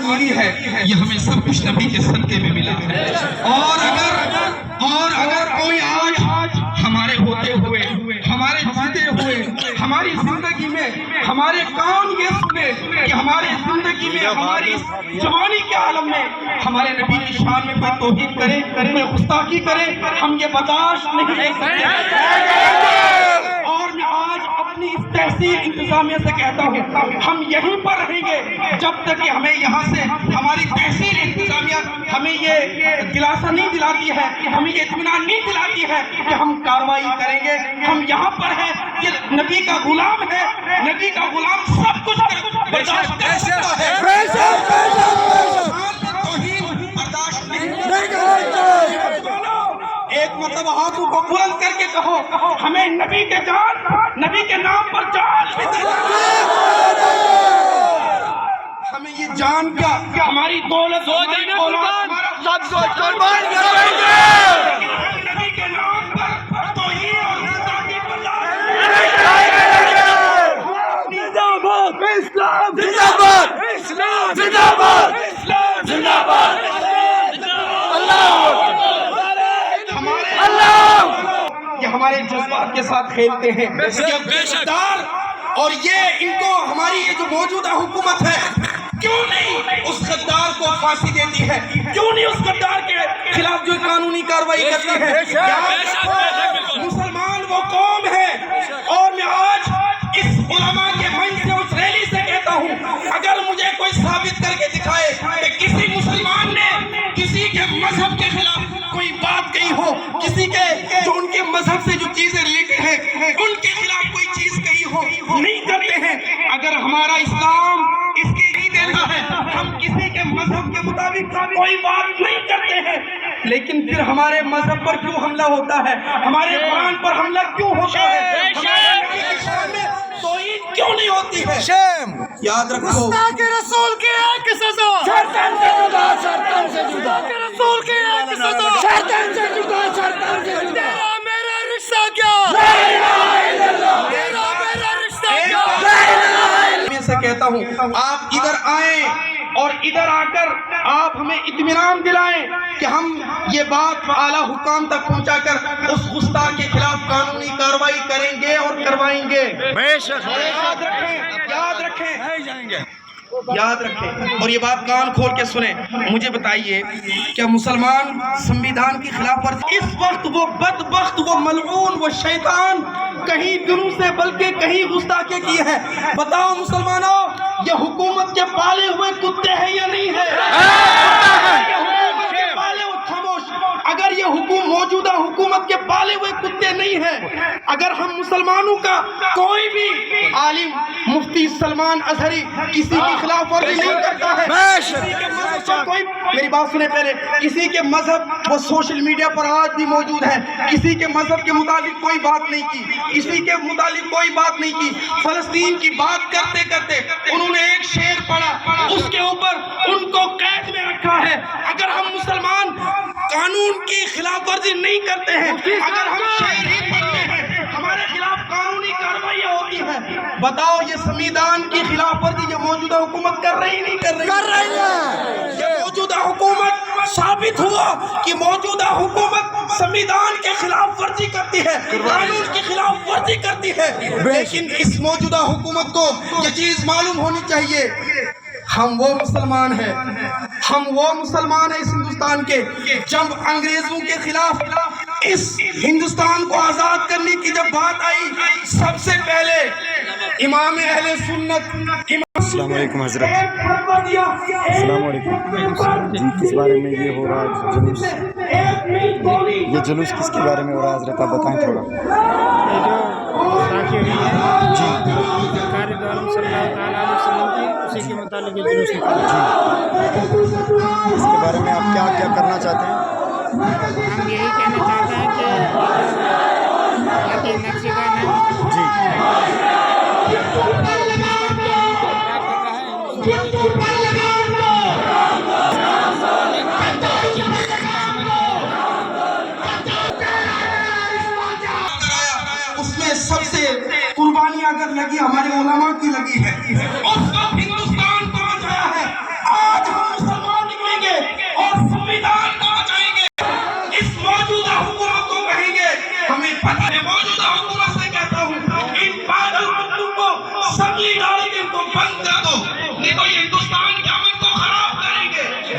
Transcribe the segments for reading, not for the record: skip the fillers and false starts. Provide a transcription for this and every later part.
ملی ہے یہ ہمیں سب کچھ نبی کے صدقے میں ملا ہے۔ اور اگر کوئی آج ہمارے ہوتے ہوئے، ہمارے جیتے ہوئے، ہماری زندگی میں ہمارے کان یہ سنے کہ ہماری زندگی میں، ہماری جوانی کے عالم میں ہمارے نبی کی شان میں کوئی توہین کرے، کوئی گستاخی کرے، ہم یہ برداشت نہیں کر سکتے۔ اور میں آج اپنی اس تحصیل انتظامیہ سے کہتا ہوں، ہم یہیں پر رہیں گے جب تک کہ ہمیں یہاں سے ہماری تحصیل انتظامیہ ہمیں یہ دلاسا نہیں دلاتی ہے، ہمیں یہ اطمینان نہیں دلاتی ہے کہ ہم کارروائی کریں گے۔ ہم یہاں پر ہیں، یہ نبی کا غلام ہے، نبی کا غلام سب کچھ برداشت کر سکتا ہے۔ ایک مرتبہ ہاتھوں کو بلند کر کے کہو، ہمیں نبی کے جان، نبی کے نام پر جان بھی ہمیں یہ جان کیا، ہماری دولت سب کو قربان کریں گے۔ نبی کے نام پر توہین اور گستاخی زندہ باد اسلام، زندہ باد اسلام، زندہ باد اسلام، زندہ باد یہ ہمارے جذبات کے ساتھ کھیلتے ہیں۔ یہ غدار اور یہ ان کو ہماری یہ جو موجودہ حکومت ہے کیوں نہیں اس غدار کو پھانسی دیتی ہے، کیوں نہیں اس غدار کے خلاف جو قانونی کارروائی کرتی ہے؟ مسلمان وہ قوم ہے، اور میں آج اس علماء کے منچ سے اس ریلی سے کہتا ہوں، اگر مجھے کوئی ثابت کر کے دکھائے کہ کسی مسلمان نے کسی کے مذہب کے خلاف کوئی بات کہی ہو، کسی کے جو ان کے مذہب سے جو چیزیں ریلیٹڈ ہیں ان کے خلاف کوئی چیز کہی ہو، نہیں کرتے ہیں۔ اگر ہمارا اسلام اس کی نہیں دیتا ہے، ہم کسی کے مذہب کے مطابق کوئی بات نہیں کرتے ہیں، لیکن پھر ہمارے مذہب پر کیوں حملہ ہوتا ہے، ہمارے قرآن پر حملہ کیوں ہوتا ہے، ہمارے نبی کی شان میں توہین کیوں نہیں ہوتی ہے؟ یاد رکھو، گستاخ رسول کی ایک سزا، شیطان سے جدا، شیطان سے جدا، رسول کی ایک سزا، شیطان سے جدا، شیطان سے جدا۔ تیرا میرا رشتہ کیا، لا الہ الا اللہ، تیرا میرا رشتہ کیا۔ میں سے کہتا ہوں آپ ادھر آئیں اور ادھر آ کر آپ ہمیں اطمینان دلائیں کہ ہم یہ بات اعلیٰ حکام تک پہنچا کر اس گستاخ کے خلاف قانونی کارروائی کریں گے اور کروائیں گے۔ یاد رکھیں، یاد رکھیں، یاد رکھیں، اور یہ بات کان کھول کے سنیں۔ مجھے بتائیے کیا مسلمان سنویدھان کی خلاف ورزی؟ اس وقت وہ بدبخت، وہ ملعون، وہ شیطان کہیں دنوں سے بلکہ کہیں گستاخی کی ہے۔ بتاؤ مسلمانوں، یہ حکومت کے پالے ہوئے کتے ہیں یا نہیں ہے؟ یہ حکومت کے پالے ہوئے، خاموش، اگر یہ موجودہ حکومت کے پالے ہوئے کتے نہیں ہیں، اگر ہم مسلمانوں کا کوئی بھی عالم، مفتی سلمان اظہری کسی کی خلاف ورزی نہیں کرتا ہے، کسی کے مذہب پر کوئی، میری بات سنیں پہلے، کسی کے مذہب وہ سوشل میڈیا پر آج بھی موجود ہے، کسی کے مذہب کے متعلق کوئی بات نہیں کی، کسی کے متعلق کوئی بات نہیں کی، فلسطین کی بات کرتے کرتے انہوں نے ایک شعر پڑھا، اس کے اوپر ان کو قید میں رکھا ہے۔ اگر ہم مسلمان قانون کی خلاف ورزی نہیں کرتے ہیں، اگر ہم شعر ہی پڑھتے ہیں، ہمارے خلاف قانونی کارروائیاں ہوتی ہیں، بتاؤ یہ سنویدھان کی خلاف ورزی یہ موجودہ حکومت کر رہی نہیں کر رہی؟ کر رہی ہے۔ یہ موجودہ حکومت ثابت ہوا کہ موجودہ حکومت سنویدھان کے خلاف ورزی کرتی ہے، قانون کی خلاف ورزی کرتی ہے، لیکن اس موجودہ حکومت کو یہ چیز معلوم ہونی چاہیے، ہم وہ مسلمان ہیں، ہم وہ مسلمان ہیں اس ہندوستان کے، جب انگریزوں کے خلاف اس ہندوستان کو آزاد کرنے کی جب بات آئی، سب سے پہلے امام اہل سنت، السلام علیکم حضرت، السلام علیکم جی، کس بارے میں یہ ہو رہا ہے جلوس؟ یہ جلوس کس کے بارے میں ہو رہا ہے حضرت، آپ بتائیں تھوڑا۔ جی، سرکار دو عالم صلی اللہ تعالیٰ علیہ وسلم کی اسی کے متعلق یہ جلوس نکالا۔ اس کے بارے میں آپ کیا کرنا چاہتے ہیں؟ ہم یہی کہنا چاہتے ہیں کہ نقشے کا نام جی اس میں سب سے قربانی اگر لگی ہمارے علماء کی لگی ہے، اس وقت ہندوستان کو بچایا ہے۔ آج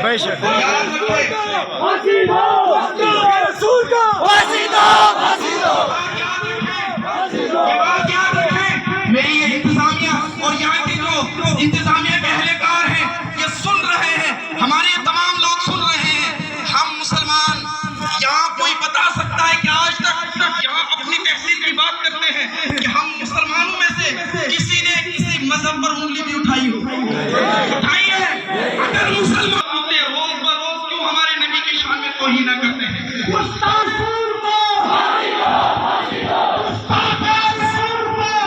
بے شک اور یاد رکھیں یہ بات یاد رکھیں، میری یہ انتظامیہ اور یہاں کے جو انتظامیہ کے اہلکار ہیں یہ سن رہے ہیں، ہمارے یہ تمام لوگ سن رہے ہیں. ہم مسلمان یہاں کوئی بتا سکتا ہے کہ آج تک یہاں اپنی تحصیل کی بات کرتے ہیں کہ ہم مسلمانوں میں سے کسی نے کسی مذہب پر انگلی بھی اٹھائی ہو؟ اٹھائی ہے؟ اگر مسلمان ہوتے روز بروز کیوں ہمارے نبی کی شان میں توہین نہ کرتے ہیں؟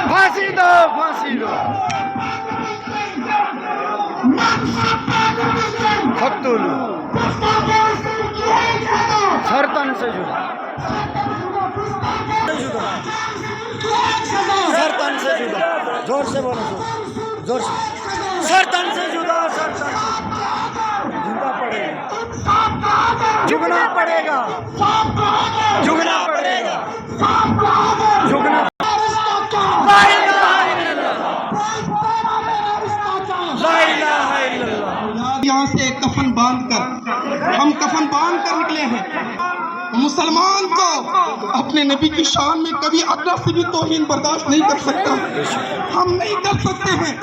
پھانسی دو پھانسی دو ختولو سرطان سے جدا سرطان سے جدا زور سے بولو زور سے سرطان سے جدا سرطان سے جھگنا پڑے گا جھگنا پڑے گا جھگنا پڑے گا جھگنا لا الہ الا اللہ لا الہ الا اللہ. یہاں سے کفن باندھ کر ہم کفن باندھ کر نکلے ہیں. مسلمان کو اپنے نبی کی شان میں کبھی ادنا سے بھی توہین برداشت نہیں کر سکتا، ہم نہیں کر سکتے ہیں.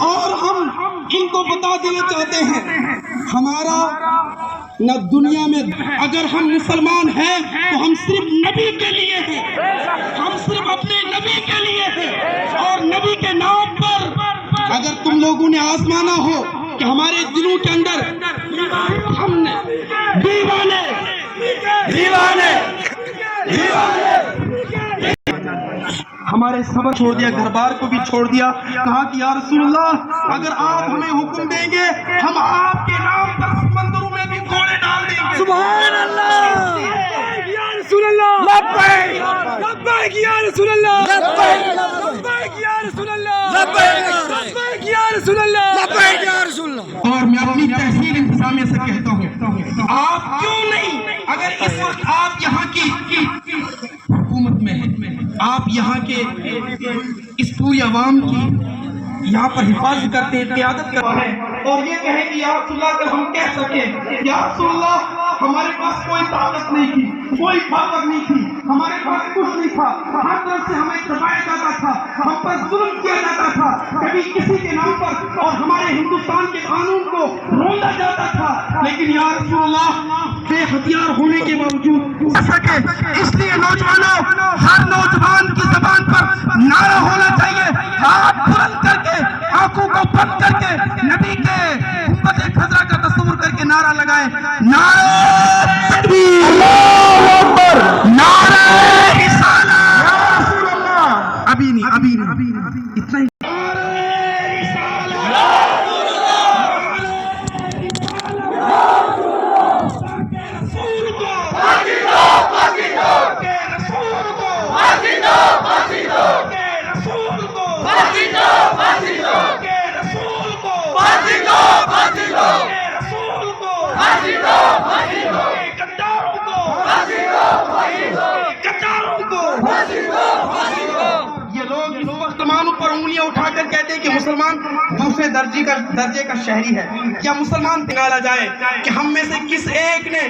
اور ہم ان کو بتا دینا چاہتے ہیں ہمارا نہ دنیا میں، اگر ہم مسلمان ہیں تو ہم صرف نبی کے لیے ہیں، ہم صرف اپنے نبی کے لیے ہیں. اور نبی کے نام پر اگر تم لوگوں نے آزمانا ہو کہ ہمارے دلوں کے اندر ہم نے دیوانے دیوانے ہمارے سبق چھوڑ دیا، گھر بار کو بھی چھوڑ دیا. کہا کہ یا رسول اللہ اگر آپ ہمیں حکم دیں گے ہم آپ کے نام پر سمندروں میں بھی گھوڑے ڈال دیں گے. سبحان اللہ یا رسول اللہ لبیک لبیک یا رسول اللہ لبیک لبیک یا رسول اللہ لبیک لبیک یا رسول اللہ لبیک یا رسول اللہ. اور میں اپنی تحصیل انتظامیہ سے کہتا ہوں آپ کیوں نہیں، اگر اس وقت آپ یہاں کی حکومت میں ہیں، آپ یہاں کے اس پوری عوام کی یہاں پر حفاظت کرتے ہیں، قیادت کرتے ہیں، اور یہ کہیں کہ یا رسول اللہ اگر ہم کہہ سکیں یا رسول اللہ ہمارے پاس کوئی طاقت نہیں تھی، کوئی پاور نہیں تھی، ہمارے پاس کچھ نہیں تھا، ہر طرف سے ہمیں دبایا جاتا تھا، ہم پر ظلم کیا جاتا تھا، کبھی کسی کے نام پر اور ہمارے ہندوستان کے قانون کو روندا جاتا تھا، لیکن یا رسول اللہ بے ہتھیار ہونے کے باوجود سکے. اس لیے نوجوانوں، ہر نوجوان کی زبان پر نعرہ ہونا چاہیے، ہاتھ بلند کر کے، آنکھوں کو بند کر کے نبی کے گنبد خضرا کا تصور کر کے نعرہ لگائے، نعرہ تکبیر، اللہ اکبر، نعرہ رسالہ. ابھی نہیں اتنا ہی. یہ لوگ اس وقت مسلمانوں پر انگلیاں اٹھا کر کہتے ہیں کہ مسلمان دوسرے درجے کا شہری ہے. کیا مسلمان نکالا جائے کہ ہم میں سے کس ایک نے